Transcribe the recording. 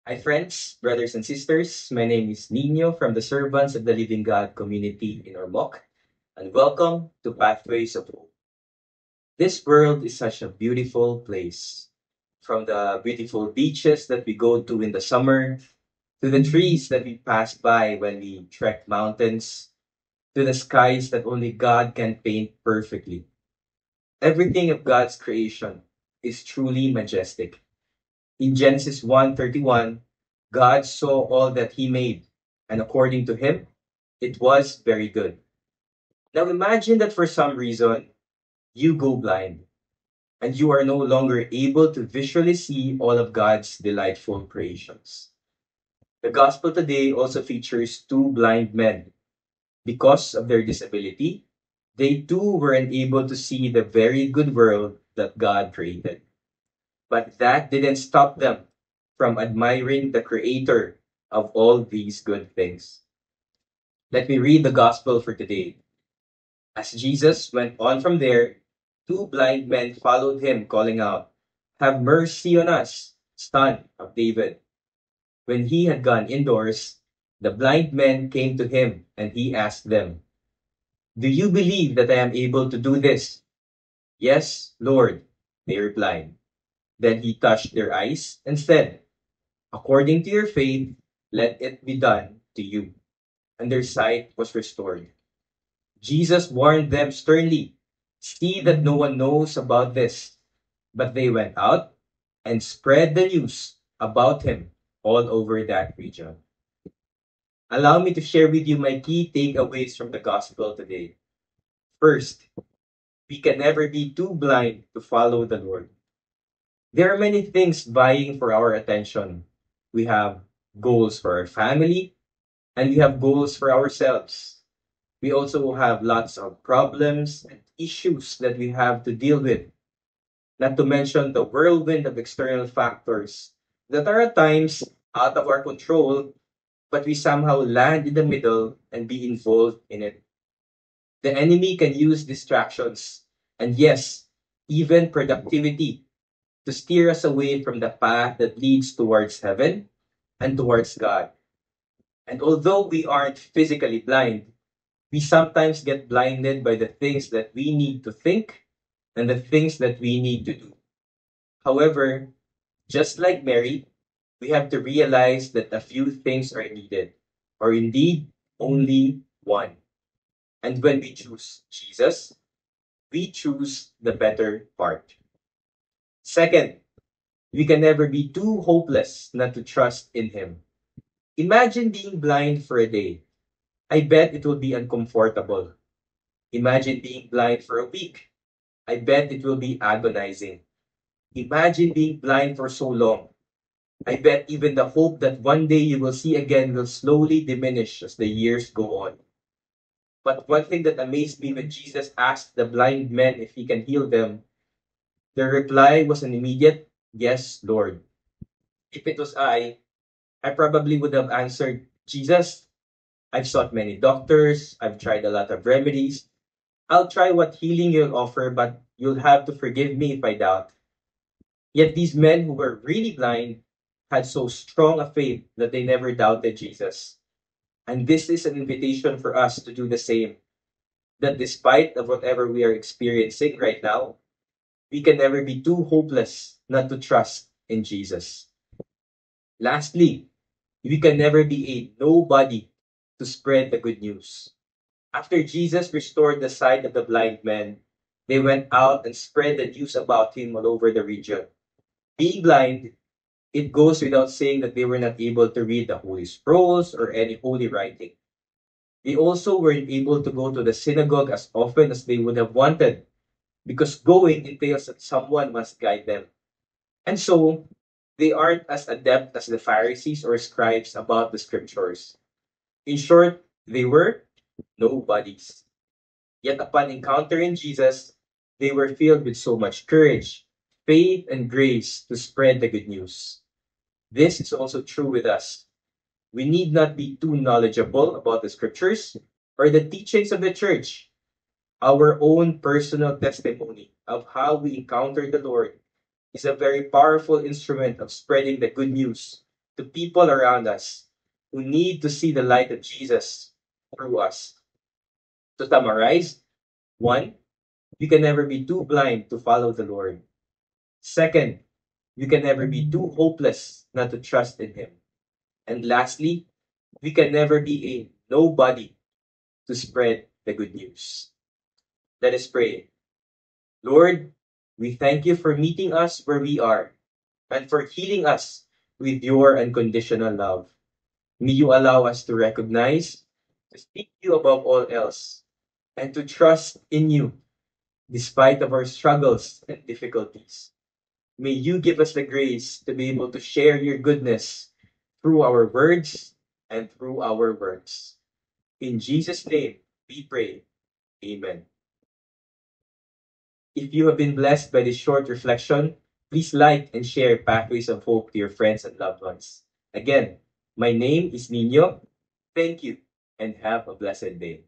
Hi, friends, brothers, and sisters. My name is Nino from the Servants of the Living God community in Ormoc, and welcome to Pathways of Hope. This world is such a beautiful place. From the beautiful beaches that we go to in the summer, to the trees that we pass by when we trek mountains, to the skies that only God can paint perfectly. Everything of God's creation is truly majestic. In Genesis 1:31, God saw all that he made, and according to him, it was very good. Now imagine that for some reason, you go blind, and you are no longer able to visually see all of God's delightful creations. The gospel today also features two blind men. Because of their disability, they too were unable to see the very good world that God created. But that didn't stop them from admiring the creator of all these good things. Let me read the gospel for today. As Jesus went on from there, two blind men followed him, calling out, "Have mercy on us, son of David." When he had gone indoors, the blind men came to him, and he asked them, "Do you believe that I am able to do this?" "Yes, Lord," they replied. Then he touched their eyes and said, "According to your faith, let it be done to you." And their sight was restored. Jesus warned them sternly, "See that no one knows about this." But they went out and spread the news about him all over that region. Allow me to share with you my key takeaways from the gospel today. First, we can never be too blind to follow the Lord. There are many things vying for our attention. We have goals for our family, and we have goals for ourselves. We also have lots of problems and issues that we have to deal with, not to mention the whirlwind of external factors that are at times out of our control, but we somehow land in the middle and be involved in it. The enemy can use distractions and, yes, even productivity to steer us away from the path that leads towards heaven and towards God. And although we aren't physically blind, we sometimes get blinded by the things that we need to think and the things that we need to do. However, just like Mary, we have to realize that a few things are needed, or indeed only one. And when we choose Jesus, we choose the better part. Second, we can never be too hopeless not to trust in Him. Imagine being blind for a day. I bet it will be uncomfortable. Imagine being blind for a week. I bet it will be agonizing. Imagine being blind for so long. I bet even the hope that one day you will see again will slowly diminish as the years go on. But one thing that amazed me when Jesus asked the blind men if he can heal them, their reply was an immediate, "Yes, Lord." If it was I probably would have answered, "Jesus, I've sought many doctors, I've tried a lot of remedies. I'll try what healing you'll offer, but you'll have to forgive me if I doubt." Yet these men who were really blind had so strong a faith that they never doubted Jesus. And this is an invitation for us to do the same. That despite of whatever we are experiencing right now, we can never be too hopeless not to trust in Jesus. Lastly, we can never be a nobody to spread the good news. After Jesus restored the sight of the blind men, they went out and spread the news about him all over the region. Being blind, it goes without saying that they were not able to read the Holy Scrolls or any holy writing. They also weren't able to go to the synagogue as often as they would have wanted because going entails that someone must guide them. And so, they aren't as adept as the Pharisees or scribes about the scriptures. In short, they were nobodies. Yet upon encountering Jesus, they were filled with so much courage, faith, and grace to spread the good news. This is also true with us. We need not be too knowledgeable about the scriptures or the teachings of the church. Our own personal testimony of how we encountered the Lord is a very powerful instrument of spreading the good news to people around us who need to see the light of Jesus through us. To summarize, one, we can never be too blind to follow the Lord. Second, we can never be too hopeless not to trust in Him. And lastly, we can never be a nobody to spread the good news. Let us pray. Lord, we thank you for meeting us where we are and for healing us with your unconditional love. May you allow us to recognize, to seek you above all else, and to trust in you despite of our struggles and difficulties. May you give us the grace to be able to share your goodness through our words and through our works. In Jesus' name, we pray. Amen. If you have been blessed by this short reflection, please like and share Pathways of Hope to your friends and loved ones. Again, my name is Nino. Thank you and have a blessed day.